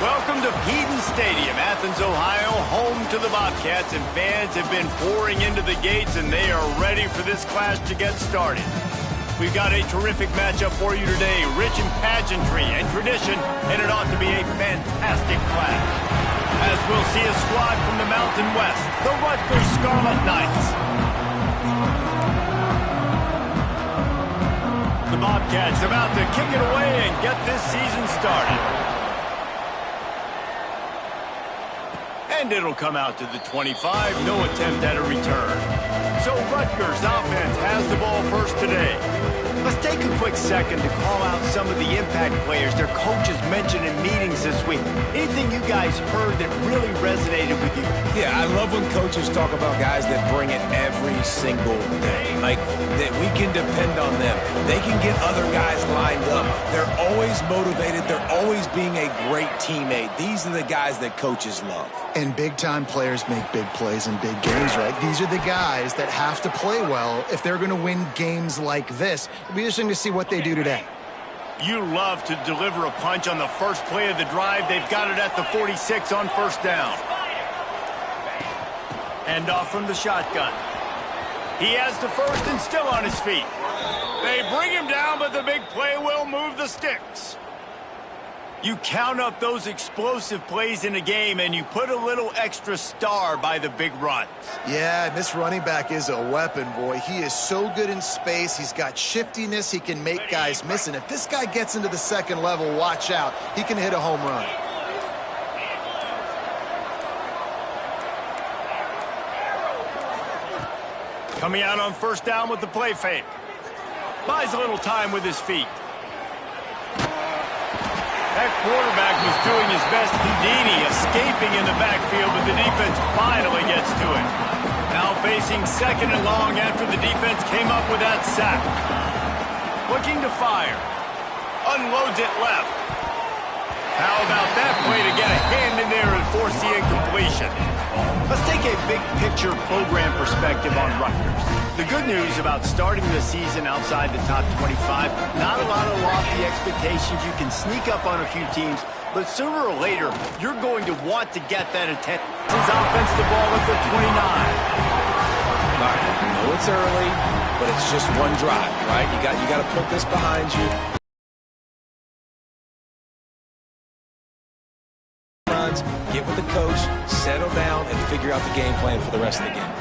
Welcome to Eden Stadium, Athens, Ohio, home to the Bobcats, and fans have been pouring into the gates, and they are ready for this clash to get started. We've got a terrific matchup for you today, rich in pageantry and tradition, and it ought to be a fantastic clash. As we'll see a squad from the Mountain West, the Rutgers Scarlet Knights. The Bobcats about to kick it away and get this season started. And it'll come out to the 25, no attempt at a return. So Rutgers offense has the ball first today. Let's take a quick second to call out some of the impact players their coaches mentioned in meetings this week. Anything you guys heard that really resonated with you? Yeah, I love when coaches talk about guys that bring it every single day. Like, that we can depend on them. They can get other guys lined up. They're always motivated. They're always being a great teammate. These are the guys that coaches love. And big-time players make big plays in big games, right? These are the guys that have to play well if they're going to win games like this. It'll be interesting to see what they do today. You love to deliver a punch on the first play of the drive. They've got it at the 46 on first down. Hand off from the shotgun. He has the first and still on his feet. They bring him down, but the big play will move the sticks. You count up those explosive plays in a game, and you put a little extra star by the big runs. Yeah, and this running back is a weapon, boy. He is so good in space. He's got shiftiness. He can make guys miss. And if this guy gets into the second level, watch out. He can hit a home run. Coming out on first down with the play fake. Buys a little time with his feet. That quarterback was doing his best Houdini, escaping in the backfield, but the defense finally gets to it. Now facing second and long after the defense came up with that sack. Looking to fire. Unloads it left. How about that play to get a hand in there and force the incompletion? Let's take a big-picture program perspective on Rutgers. The good news about starting the season outside the top 25, not a lot of lofty expectations. You can sneak up on a few teams, but sooner or later, you're going to want to get that attention. His offense the ball at the 29. All right, I know it's early, but it's just one drive, right? You got to put this behind you. Get with the coach, settle down, and figure out the game plan for the rest of the game.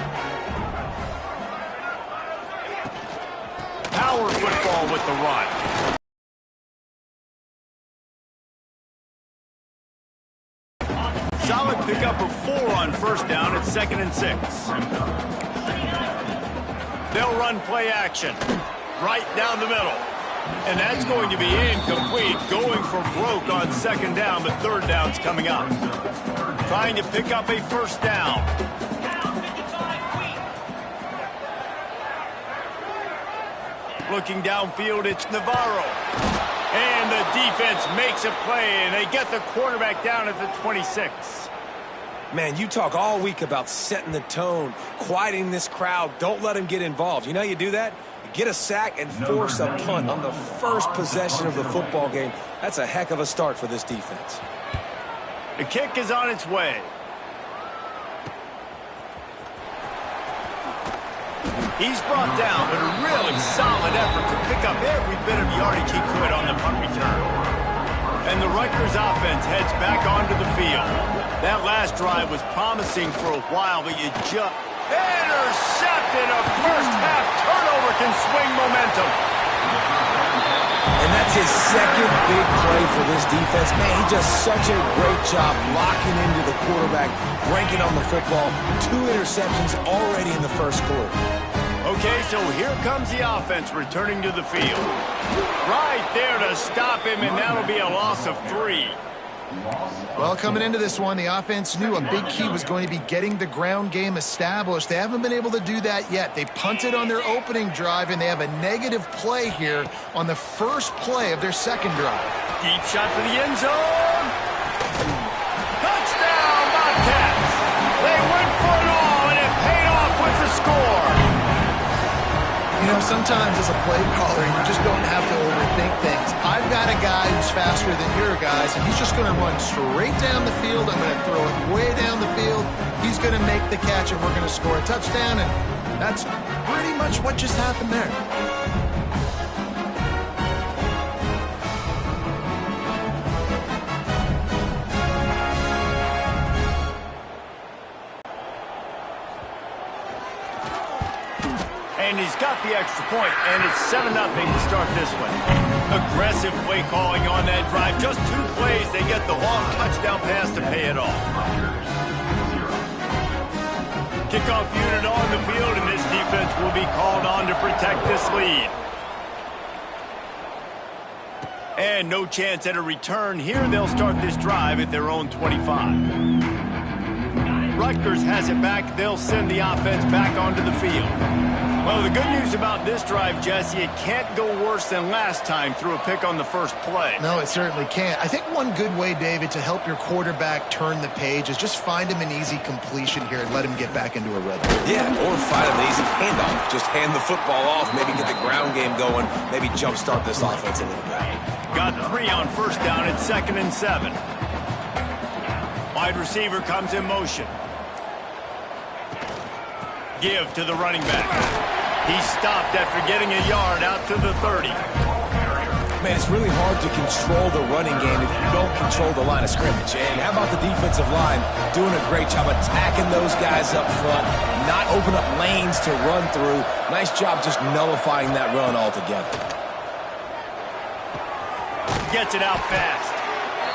Power football with the run. Solid pickup of 4 on first down at 2nd and 6. They'll run play action right down the middle. And that's going to be incomplete, going for broke on 2nd down, but 3rd down's coming up. Trying to pick up a first down. Looking downfield, it's Navarro. And the defense makes a play, and they get the quarterback down at the 26. Man, you talk all week about setting the tone, quieting this crowd. Don't let them get involved. You know how you do that? Get a sack and force a punt on the first possession of the football game. That's a heck of a start for this defense. The kick is on its way. He's brought down, but a really solid effort to pick up every bit of yardage he could on the punt return. And the Rutgers offense heads back onto the field. That last drive was promising for a while, but you just... Intercepted! A first-half turnover can swing momentum. And that's his second big play for this defense. Man, he does such a great job locking into the quarterback, ranking on the football. 2 interceptions already in the first quarter. Okay, so here comes the offense returning to the field. Right there to stop him, and that'll be a loss of 3. Well, coming into this one, the offense knew a big key was going to be getting the ground game established. They haven't been able to do that yet. They punted on their opening drive, and they have a negative play here on the first play of their second drive. Deep shot for the end zone. Touchdown, Bobcats! They went for it all, and it paid off with the score. You know, sometimes as a play caller, you just don't have to overthink things. I I've got a guy who's faster than your guys, and he's just going to run straight down the field. I'm going to throw it way down the field. He's going to make the catch, and we're going to score a touchdown, and that's pretty much what just happened there. And he's got the extra point, and it's 7-0 to start this one. Aggressive play calling on that drive. Just 2 plays, they get the long touchdown pass to pay it off. Kickoff unit on the field, and this defense will be called on to protect this lead. And no chance at a return here. They'll start this drive at their own 25. Rutgers has it back. They'll send the offense back onto the field. Well, the good news about this drive, Jesse, it can't go worse than last time through a pick on the first play. No, it certainly can't. I think one good way, David, to help your quarterback turn the page is just find him an easy completion here and let him get back into a rhythm. Yeah, or find him an easy handoff. Just hand the football off, maybe get the ground game going, maybe jumpstart this offense a little bit. Got 3 on first down at 2nd and 7. Wide receiver comes in motion. Give to the running back. He stopped after getting a yard out to the 30. Man, it's really hard to control the running game if you don't control the line of scrimmage. And how about the defensive line doing a great job attacking those guys up front, not open up lanes to run through. Nice job just nullifying that run altogether. Gets it out fast.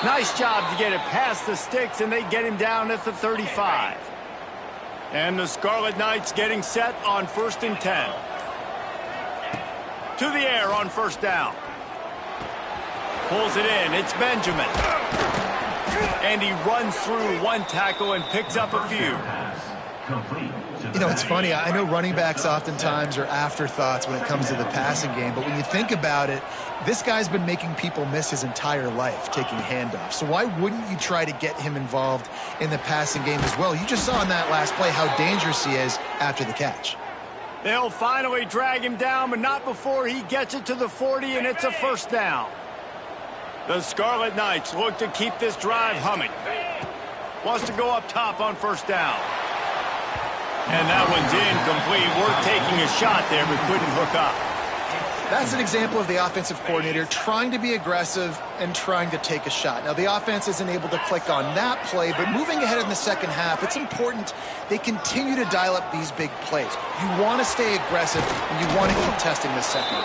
Nice job to get it past the sticks, and they get him down at the 35. And the Scarlet Knights getting set on 1st and 10. To the air on first down. Pulls it in. It's Benjamin. And he runs through 1 tackle and picks up a few. You know, it's funny. I know running backs oftentimes are afterthoughts when it comes to the passing game, but when you think about it, this guy's been making people miss his entire life taking handoffs. So why wouldn't you try to get him involved in the passing game as well? You just saw in that last play how dangerous he is after the catch. They'll finally drag him down, but not before he gets it to the 40, and it's a first down. The Scarlet Knights look to keep this drive humming. Wants to go up top on first down. And that one's incomplete. Worth taking a shot there, but couldn't hook up. That's an example of the offensive coordinator trying to be aggressive and trying to take a shot. Now, the offense isn't able to click on that play, but moving ahead in the second half, it's important they continue to dial up these big plays. You want to stay aggressive, and you want to keep testing this second.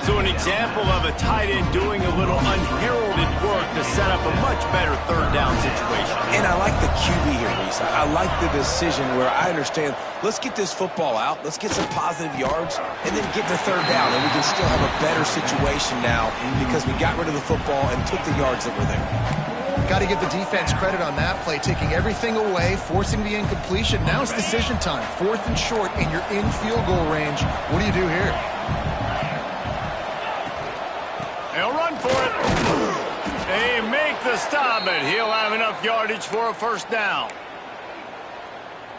So an example of a tight end doing a little unheralded work to set up a much better third down situation. And I like the QB here, Reese. I like the decision where I understand, let's get this football out, let's get some positive yards, and then get to third down, and we can still have a better situation now because we got rid of the football and took the yards that were there. Got to give the defense credit on that play, taking everything away, forcing the incompletion. Now it's decision time. 4th and short, and you're in field goal range. What do you do here? They'll run for it. They make the stop, but he'll have enough yardage for a first down.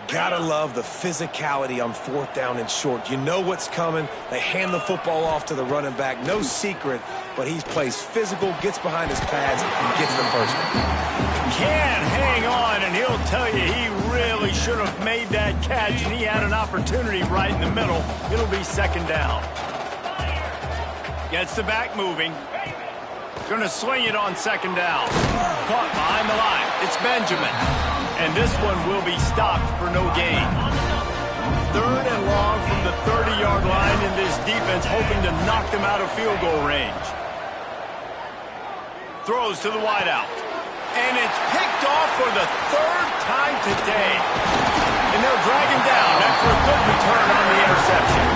Gotta love the physicality on 4th down and short. You know what's coming. They hand the football off to the running back. No secret, but he plays physical, gets behind his pads, and gets the first one. Can't hang on, and he'll tell you he really should have made that catch, and he had an opportunity right in the middle. It'll be 2nd down. Gets the back moving. Going to swing it on 2nd down. Caught behind the line. It's Benjamin. And this one will be stopped for no gain. 3rd and long from the 30-yard line, and this defense hoping to knock them out of field goal range. Throws to the wideout. And it's picked off for the 3rd time today. And they'll drag him down after a good return on the interception.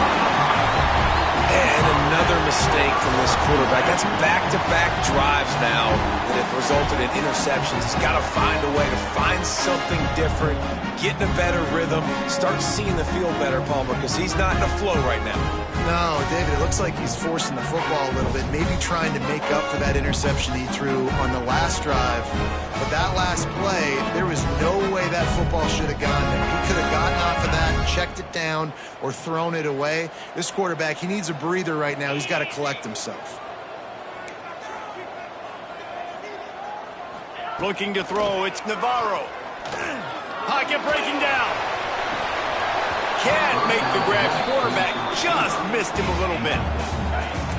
And another mistake from this quarterback. That's back-to-back drives now that have resulted in interceptions. He's got to find a way to find something different, get in a better rhythm, start seeing the field better, Palmer, because he's not in a flow right now. No, David, it looks like he's forcing the football a little bit, maybe trying to make up for that interception he threw on the last drive. But that last play, there was no way that football should have gone there. He could have gotten off of that, checked it down, or thrown it away. This quarterback, he needs a breather right now. He's got to collect himself. Looking to throw, it's Navarro. Pocket breaking down. Can't make the grab. Quarterback just missed him a little bit.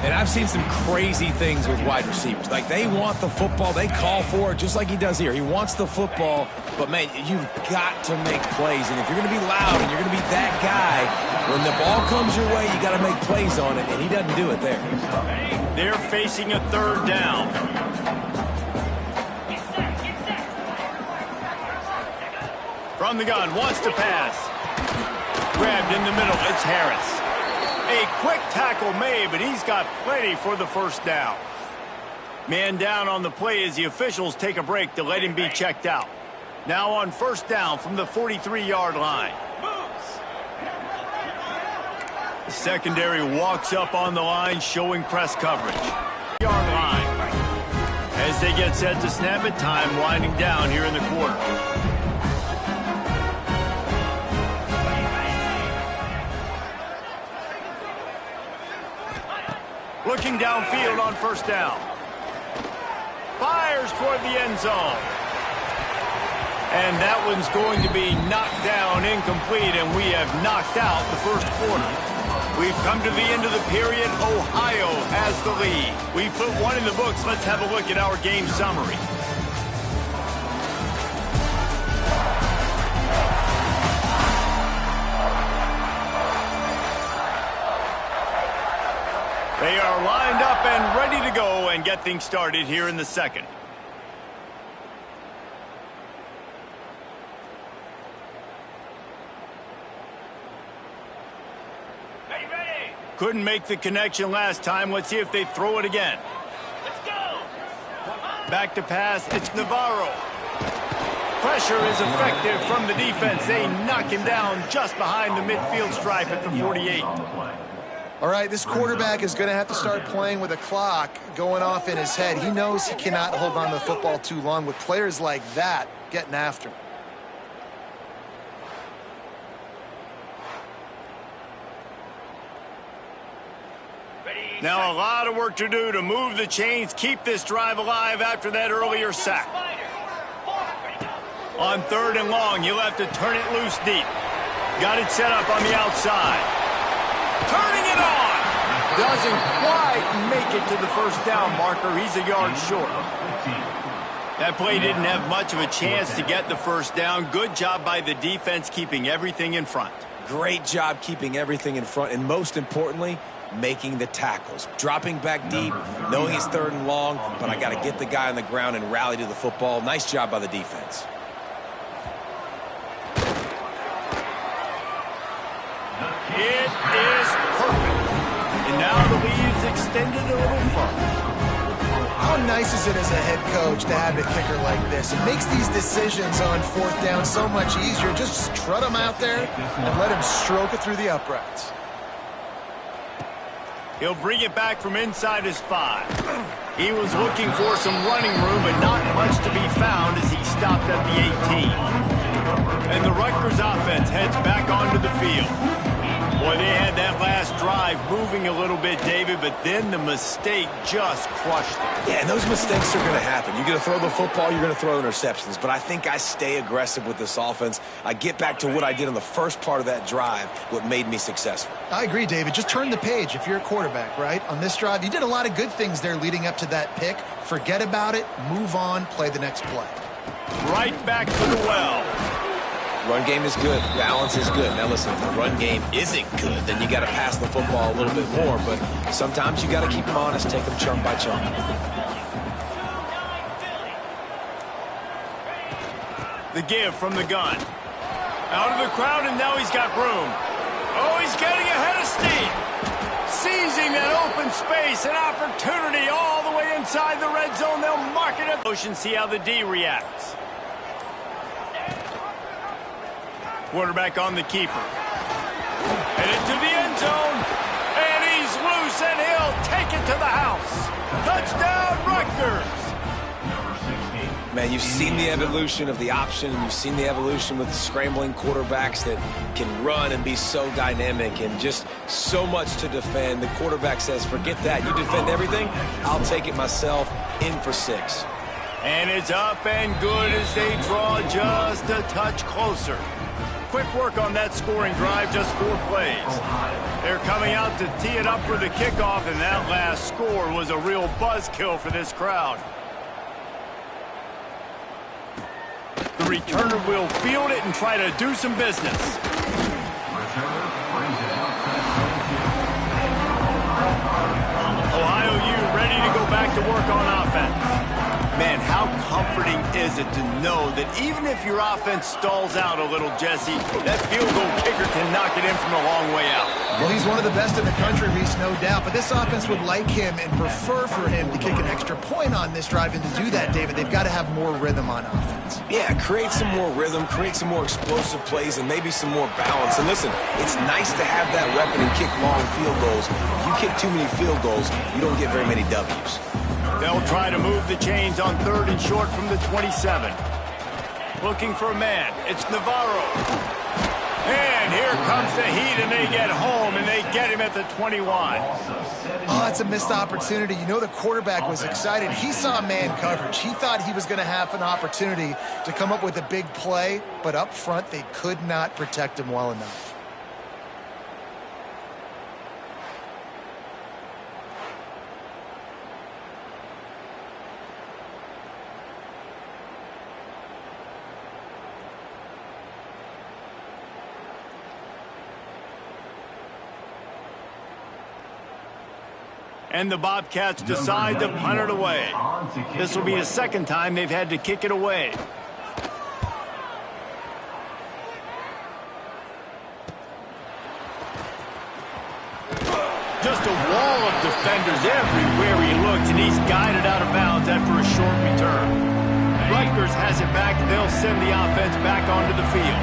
And I've seen some crazy things with wide receivers. Like, they want the football. They call for it just like he does here. He wants the football, but, man, you've got to make plays. And if you're going to be loud and you're going to be that guy, when the ball comes your way, you got to make plays on it, and he doesn't do it there. They're facing a third down. From the gun, wants to pass. Grabbed in the middle, it's Harris. A quick tackle made, but he's got plenty for the first down. Man down on the play as the officials take a break to let him be checked out. Now on first down from the 43-yard line. The secondary walks up on the line, showing press coverage. Yard line. As they get set to snap it, time winding down here in the quarter. Looking downfield on first down. Fires toward the end zone. And that one's going to be knocked down incomplete, and we have knocked out the first quarter. We've come to the end of the period. Ohio has the lead. We put one in the books. Let's have a look at our game summary. They are lined up and ready to go and get things started here in the second. Ready. Couldn't make the connection last time. Let's see if they throw it again. Let's go. Back to pass. It's Navarro. Pressure is effective from the defense. They knock him down just behind the midfield stripe at the 48. All right, this quarterback is going to have to start playing with a clock going off in his head. He knows he cannot hold on to the football too long with players like that getting after him. Now a lot of work to do to move the chains, keep this drive alive after that earlier sack. On third and long, he'll have to turn it loose deep. Got it set up on the outside. Turning it on. Doesn't quite make it to the first down marker. He's a yard short. That play didn't have much of a chance to get the first down. Good job by the defense keeping everything in front. Great job keeping everything in front, and most importantly, making the tackles. Dropping back deep, knowing it's third and long, but I got to get the guy on the ground and rally to the football. Nice job by the defense. It is perfect. And now the lead's extended a little further. How nice is it as a head coach to have a kicker like this? It makes these decisions on fourth down so much easier. Just strut him out there and let him stroke it through the uprights. He'll bring it back from inside his 5. He was looking for some running room, but not much to be found as he stopped at the 18. And the Rutgers offense heads back onto the field. Boy, they had that last drive moving a little bit, David, but then the mistake just crushed them. Yeah, and those mistakes are going to happen. You're going to throw the football, you're going to throw interceptions. But I think I stay aggressive with this offense. I get back to what I did on the first part of that drive, what made me successful. I agree, David. Just turn the page if you're a quarterback, right? On this drive, you did a lot of good things there leading up to that pick. Forget about it, move on, play the next play. Right back to the well. Run game is good. Balance is good. Now, listen, if the run game isn't good, then you got to pass the football a little bit more. But sometimes you got to keep them honest, take them chunk by chunk. The give from the gun. Out of the crowd, and now he's got room. Oh, he's getting ahead of steam. Seizing that open space, an opportunity all the way inside the red zone. They'll mark it up. See how the D reacts. Quarterback on the keeper. Headed to the end zone. And he's loose, and he'll take it to the house. Touchdown, Rutgers. Man, you've seen the evolution of the option, and you've seen the evolution with the scrambling quarterbacks that can run and be so dynamic and just so much to defend. The quarterback says, forget that. You defend everything, I'll take it myself. In for 6. And it's up and good as they draw just a touch closer. Quick work on that scoring drive, just 4 plays. They're coming out to tee it up for the kickoff, and that last score was a real buzzkill for this crowd. The returner will field it and try to do some business. Ohio U ready to go back to work on offense. Man, how comforting is it to know that even if your offense stalls out a little, Jesse, that field goal kicker can knock it in from a long way out. Well, he's one of the best in the country, Reese, no doubt. But this offense would like him and prefer for him to kick an extra point on this drive. And to do that, David, they've got to have more rhythm on offense. Yeah, create some more rhythm, create some more explosive plays, and maybe some more balance. And listen, it's nice to have that weapon and kick long field goals. If you kick too many field goals, you don't get very many W's. They'll try to move the chains on 3rd and short from the 27. Looking for a man. It's Navarro. And here comes the heat, and they get home, and they get him at the 21. Oh, it's a missed opportunity. You know the quarterback was excited. He saw man coverage. He thought he was going to have an opportunity to come up with a big play, but up front they could not protect him well enough. And the Bobcats decide to punt it away. This will be the second time they've had to kick it away. Just a wall of defenders everywhere he looks, and he's guided out of bounds after a short return. Rutgers has it back, and they'll send the offense back onto the field.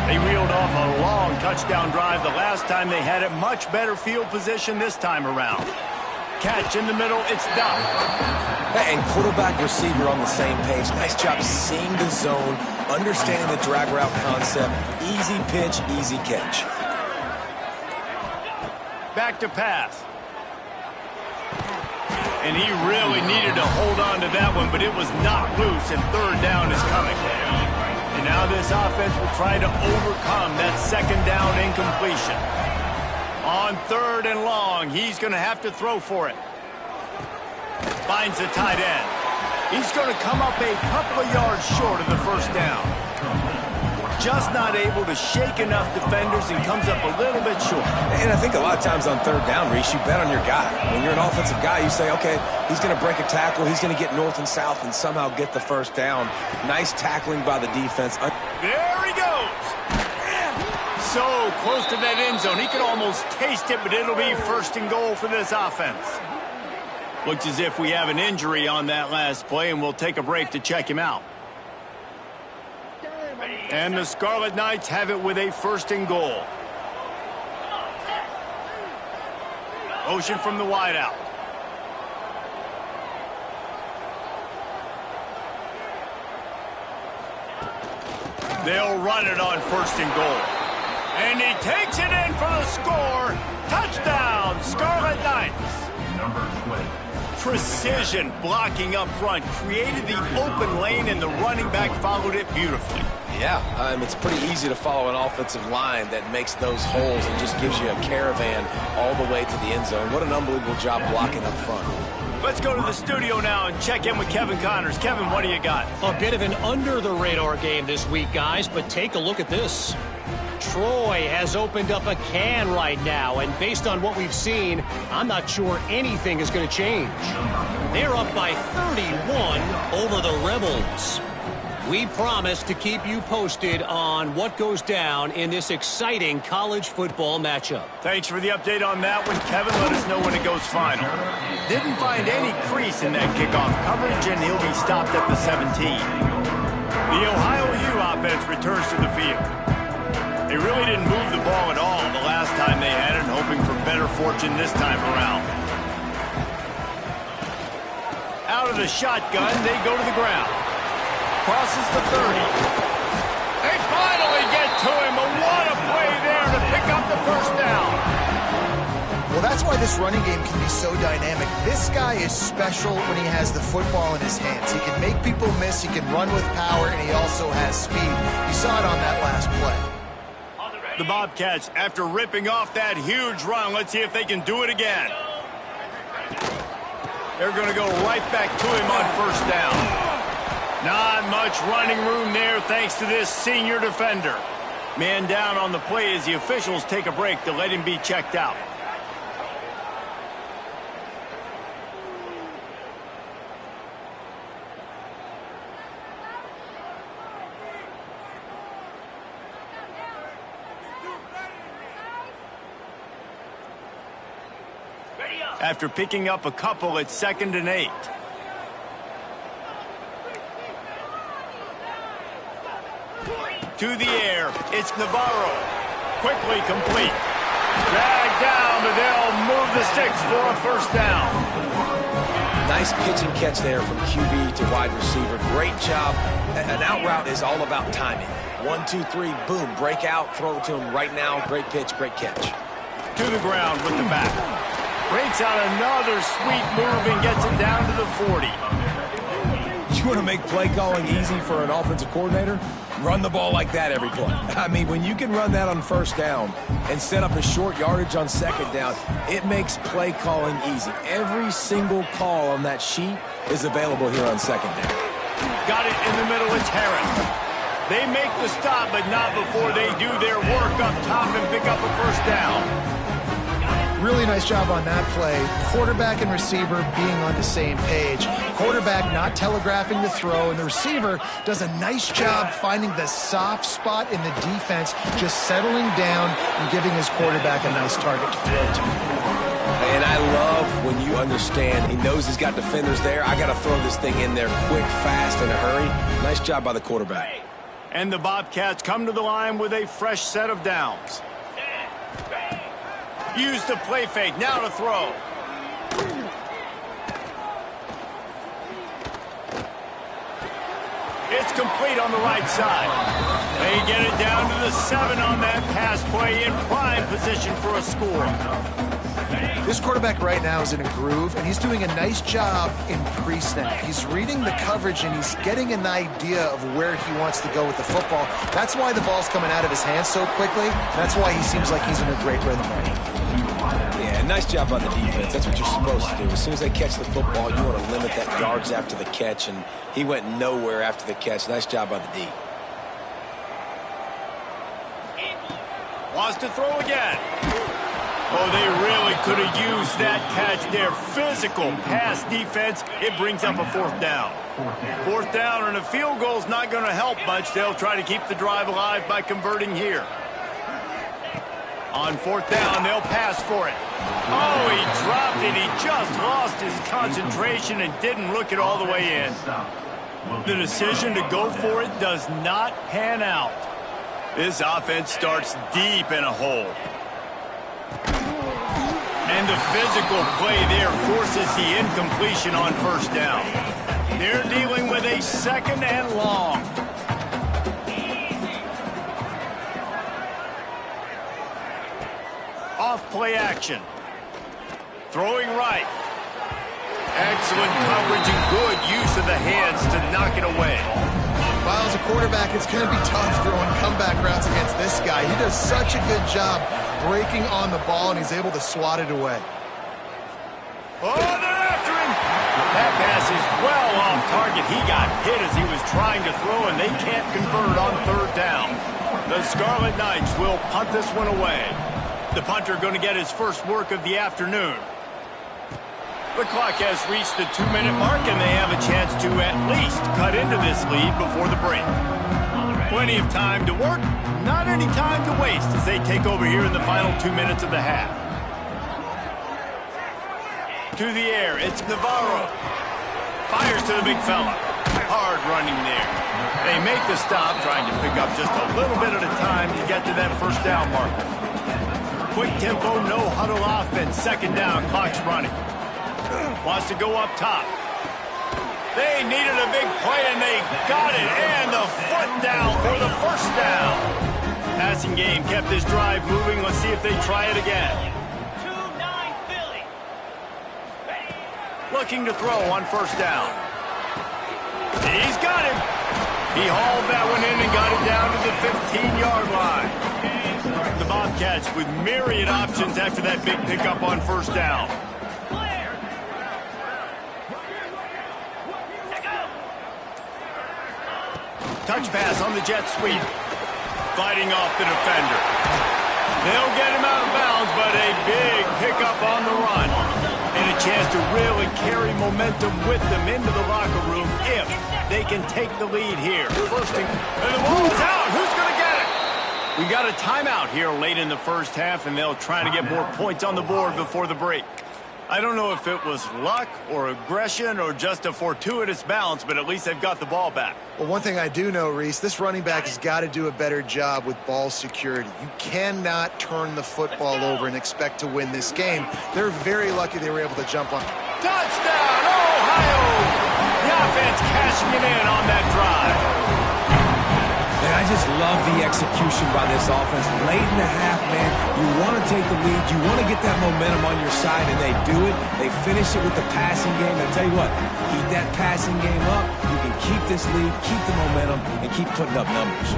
They reeled off a long touchdown drive the last time they had it. Much better field position this time around. Catch in the middle, it's done. And quarterback receiver on the same page. Nice job seeing the zone, understanding the drag route concept. Easy pitch, easy catch. Back to pass. And he really needed to hold on to that one, but it was knocked loose, and 3rd down is coming. And now this offense will try to overcome that 2nd down incompletion. On 3rd and long, he's going to have to throw for it. Finds the tight end. He's going to come up a couple of yards short of the 1st down. Just not able to shake enough defenders and comes up a little bit short. And I think a lot of times on 3rd down, Reese, you bet on your guy. When you're an offensive guy, you say, okay, he's going to break a tackle, he's going to get north and south and somehow get the 1st down. Nice tackling by the defense. There he goes. So close to that end zone. He could almost taste it, but it'll be 1st and goal for this offense. Looks as if we have an injury on that last play, and we'll take a break to check him out. And the Scarlet Knights have it with a 1st and goal. Motion from the wideout. They'll run it on 1st and goal. And he takes it in for the score. Touchdown, Scarlet Knights. Number 20. Precision blocking up front created the open lane, and the running back followed it beautifully. Yeah, it's pretty easy to follow an offensive line that makes those holes and just gives you a caravan all the way to the end zone. What an unbelievable job blocking up front. Let's go to the studio now and check in with Kevin Connors. Kevin, what do you got? A bit of an under-the-radar game this week, guys, but take a look at this. Troy has opened up a can right now, and based on what we've seen, I'm not sure anything is going to change. They're up by 31 over the Rebels. We promise to keep you posted on what goes down in this exciting college football matchup. Thanks for the update on that one, Kevin. Let us know when it goes final. Didn't find any crease in that kickoff coverage, and he'll be stopped at the 17. The Ohio U offense returns to the field. They really didn't move the ball at all the last time they had it, hoping for better fortune this time around. Out of the shotgun, they go to the ground. Crosses the 30. They finally get to him, but what a play there to pick up the 1st down. Well, that's why this running game can be so dynamic. This guy is special when he has the football in his hands. He can make people miss, he can run with power, and he also has speed. You saw it on that last play. The Bobcats, after ripping off that huge run, let's see if they can do it again. They're going to go right back to him on first down. Not much running room there thanks to this senior defender. Man down on the play as the officials take a break to let him be checked out. After picking up a couple, it's 2nd and 8. To the air, it's Navarro. Quickly complete. Dragged down, but they'll move the sticks for a first down. Nice pitch and catch there from QB to wide receiver. Great job. An out route is all about timing. 1, 2, 3, boom, break out, throw it to him right now. Great pitch, great catch. To the ground with the back. Breaks out another sweet move and gets it down to the 40. You want to make play calling easy for an offensive coordinator? Run the ball like that every play. I mean, when you can run that on first down and set up a short yardage on second down, it makes play calling easy. Every single call on that sheet is available here on second down. Got it in the middle, it's Harris. They make the stop, but not before they do their work up top and pick up a first down. Really nice job on that play. Quarterback and receiver being on the same page. Quarterback not telegraphing the throw, and the receiver does a nice job finding the soft spot in the defense, just settling down and giving his quarterback a nice target to throw to. And I love when you understand he knows he's got defenders there. I got to throw this thing in there quick, fast, in a hurry. Nice job by the quarterback. And the Bobcats come to the line with a fresh set of downs. Use the play fake, now to throw. It's complete on the right side. They get it down to the 7 on that pass play in prime position for a score. This quarterback right now is in a groove, and he's doing a nice job in pre-snap. He's reading the coverage, and he's getting an idea of where he wants to go with the football. That's why the ball's coming out of his hands so quickly. That's why he seems like he's in a great rhythm right now. Yeah, nice job on the defense. That's what you're supposed to do. As soon as they catch the football, you want to limit that yards after the catch, and he went nowhere after the catch. Nice job by the D. Wants to throw again. Oh, they really could have used that catch there. Physical pass defense. It brings up a 4th down. 4th down, and a field goal's not going to help much. They'll try to keep the drive alive by converting here. On 4th down, they'll pass for it. Oh, he dropped it. He just lost his concentration and didn't look it all the way in. The decision to go for it does not pan out. This offense starts deep in a hole. And the physical play there forces the incompletion on first down. They're dealing with a 2nd and long. Off play action. Throwing right. Excellent coverage and good use of the hands to knock it away. Well, as a quarterback, it's going to be tough throwing comeback routes against this guy. He does such a good job breaking on the ball, and he's able to swat it away. Oh, they're after him. That pass is well off target. He got hit as he was trying to throw, and they can't convert on 3rd down. The Scarlet Knights will punt this one away. The punter going to get his first work of the afternoon. The clock has reached the 2-minute mark, and they have a chance to at least cut into this lead before the break. Plenty of time to work, not any time to waste as they take over here in the final 2 minutes of the half. To the air, it's Navarro. Fires to the big fella. Hard running there. They make the stop, trying to pick up just a little bit at a time to get to that first down marker. Quick tempo, no huddle offense. 2nd down, clock's running. Wants to go up top. They needed a big play, and they got it. And the foot down for the first down. Passing game kept this drive moving. Let's see if they try it again. looking to throw on first down. He's got him. He hauled that one in and got it down to the 15-yard line. The Bobcats with myriad options after that big pickup on first down. Touch pass on the jet sweep. Fighting off the defender. They'll get him out of bounds, but a big pickup on the run. And a chance to really carry momentum with them into the locker room if they can take the lead here. First and the ball is out. Who's going to get it? We got a timeout here late in the first half, and they'll try to get more points on the board before the break. I don't know if it was luck or aggression or just a fortuitous bounce, but at least they've got the ball back. Well, one thing I do know, Reese, this running back has got to do a better job with ball security. You cannot turn the football over and expect to win this game. They're very lucky they were able to jump on. Touchdown, Ohio! The offense cashing it in on that drive. Man, I just love the execution by this offense. Late in the half, man, you want to take the lead. You want to get that momentum on your side, and they do it. They finish it with the passing game. And I tell you what, keep that passing game up. You can keep this lead, keep the momentum, and keep putting up numbers.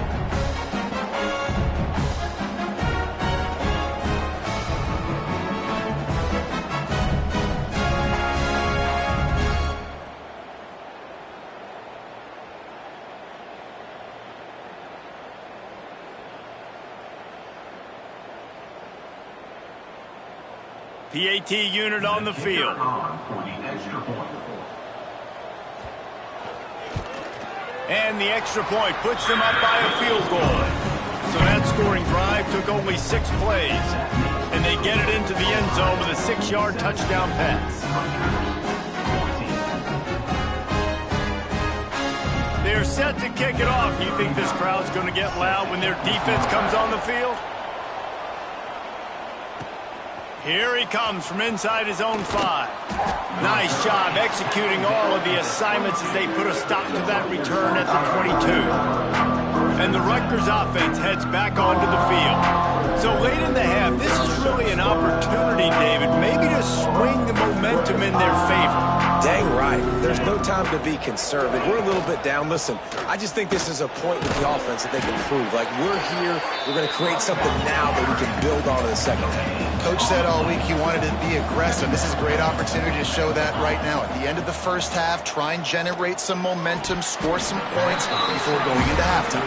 PAT unit on the field. And the extra point puts them up by a field goal. So that scoring drive took only 6 plays. And they get it into the end zone with a 6-yard touchdown pass. They're set to kick it off. You think this crowd's going to get loud when their defense comes on the field? Here he comes from inside his own 5. Nice job executing all of the assignments as they put a stop to that return at the 22. And the Rutgers offense heads back onto the field. So late in the half, this is really an opportunity, David, maybe to swing the momentum in their favor. Dang right. There's no time to be conservative. We're a little bit down. Listen, I just think this is a point with the offense that they can prove. Like, we're here. We're going to create something now that we can build on in the second half. Coach said all week he wanted to be aggressive. This is a great opportunity to show that right now. At the end of the first half, try and generate some momentum, score some points before going into halftime.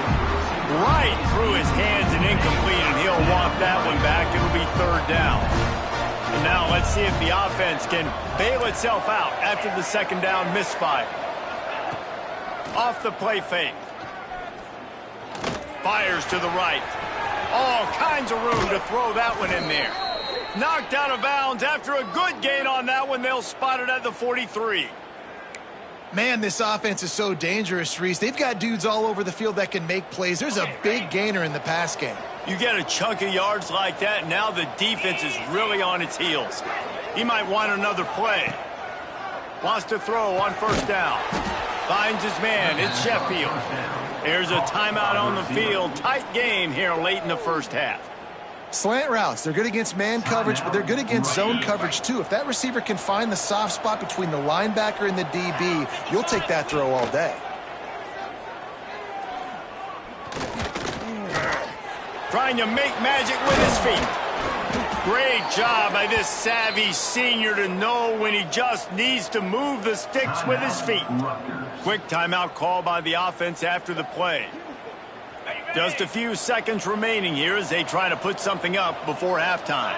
Right through his hands and incomplete, and he'll want that one back. It'll be 3rd down. And now let's see if the offense can bail itself out after the 2nd down misfire. Off the play fake. Fires to the right. All kinds of room to throw that one in there. Knocked out of bounds after a good gain on that one. They'll spot it at the 43. Man, this offense is so dangerous, Reese. They've got dudes all over the field that can make plays. There's a big gainer in the pass game. You get a chunk of yards like that, now the defense is really on its heels. He might want another play. Wants to throw on first down. Finds his man. It's Sheffield. There's a timeout on the field. Tight game here late in the first half. Slant routes, they're good against man coverage, but they're good against zone coverage too. If that receiver can find the soft spot between the linebacker and the DB, you'll take that throw all day. Trying to make magic with his feet. Great job by this savvy senior to know when he just needs to move the sticks with his feet. Quick timeout call by the offense after the play. Just a few seconds remaining here as they try to put something up before halftime.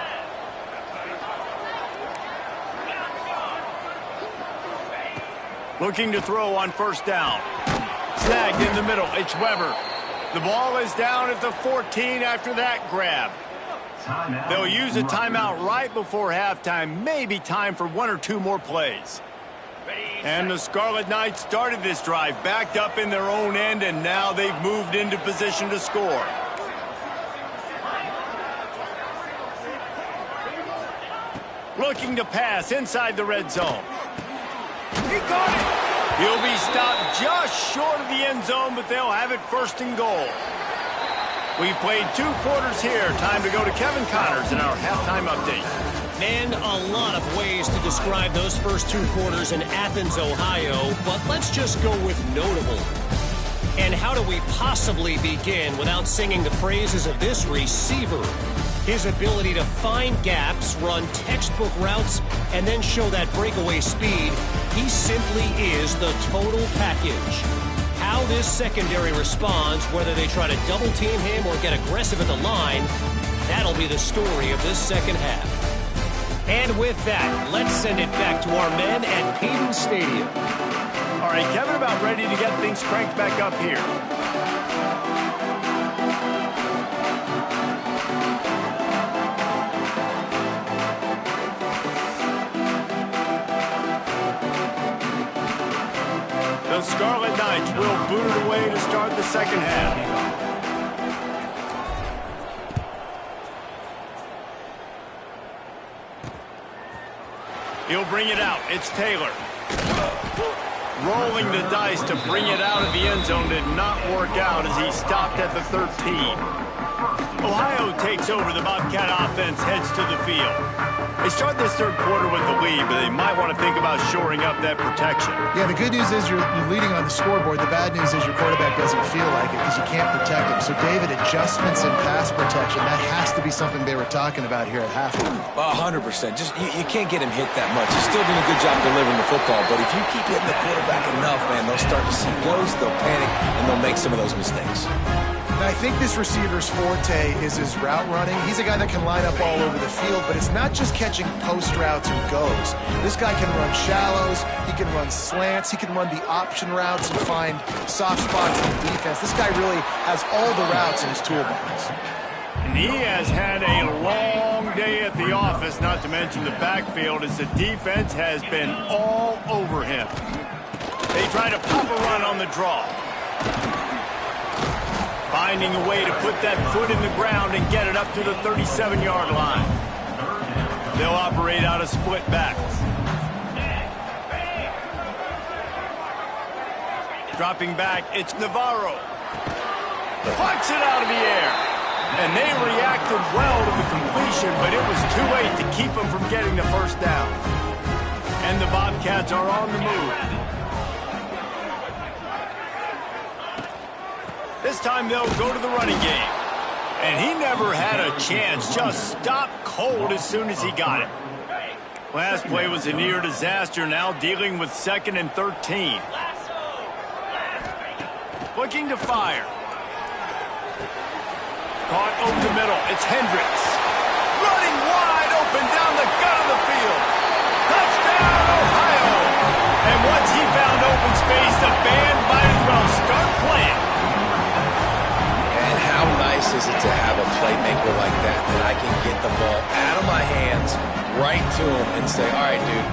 Looking to throw on first down. Snagged in the middle. It's Weber. The ball is down at the 14 after that grab. They'll use a timeout right before halftime. Maybe time for 1 or 2 more plays. And the Scarlet Knights started this drive, backed up in their own end, and now they've moved into position to score. Looking to pass inside the red zone. He caught it. He'll be stopped just short of the end zone, but they'll have it 1st and goal. We've played 2 quarters here. Time to go to Kevin Connors in our halftime update. Man, a lot of ways to describe those first 2 quarters in Athens, Ohio, but let's just go with notable. And how do we possibly begin without singing the praises of this receiver? His ability to find gaps, run textbook routes, and then show that breakaway speed, he simply is the total package. How this secondary responds, whether they try to double-team him or get aggressive at the line, that'll be the story of this second half. And with that, let's send it back to our men at Payton Stadium. All right, Kevin, about ready to get things cranked back up here. The Scarlet Knights will boot it away to start the second half. He'll bring it out. It's Taylor. Rolling the dice to bring it out of the end zone did not work out as he stopped at the 13. Ohio takes over. The Bobcat offense heads to the field. They start this third quarter with the lead, but they might want to think about shoring up that protection. Yeah, the good news is you're leading on the scoreboard. The bad news is your quarterback doesn't feel like it because you can't protect him. So, David, adjustments in pass protection, that has to be something they were talking about here at halftime. 100%. Just you can't get him hit that much. He's still doing a good job delivering the football, but if you keep hitting the quarterback enough, man, they'll start to see blows, they'll panic, and they'll make some of those mistakes. And I think this receiver's forte is his route running. He's a guy that can line up all over the field, but it's not just catching post routes and goes. This guy can run shallows, he can run slants, he can run the option routes and find soft spots in the defense. This guy really has all the routes in his toolbox. And he has had a long day at the office, not to mention the backfield, as the defense has been all over him. They try to pop a run on the draw. Finding a way to put that foot in the ground and get it up to the 37-yard line. They'll operate out of split backs. Dropping back, it's Navarro. Plucks it out of the air. And they reacted well to the completion, but it was too late to keep them from getting the first down. And the Bobcats are on the move. This time they'll go to the running game. And he never had a chance, just stopped cold as soon as he got it. Last play was a near disaster, now dealing with 2nd and 13. Looking to fire. Caught over the middle, it's Hendricks. Running wide open down the gut of the field. Touchdown, Ohio! And once he found open space, the band might as well start playing. How nice is it to have a playmaker like that I can get the ball out of my hands right to him and say, all right, dude,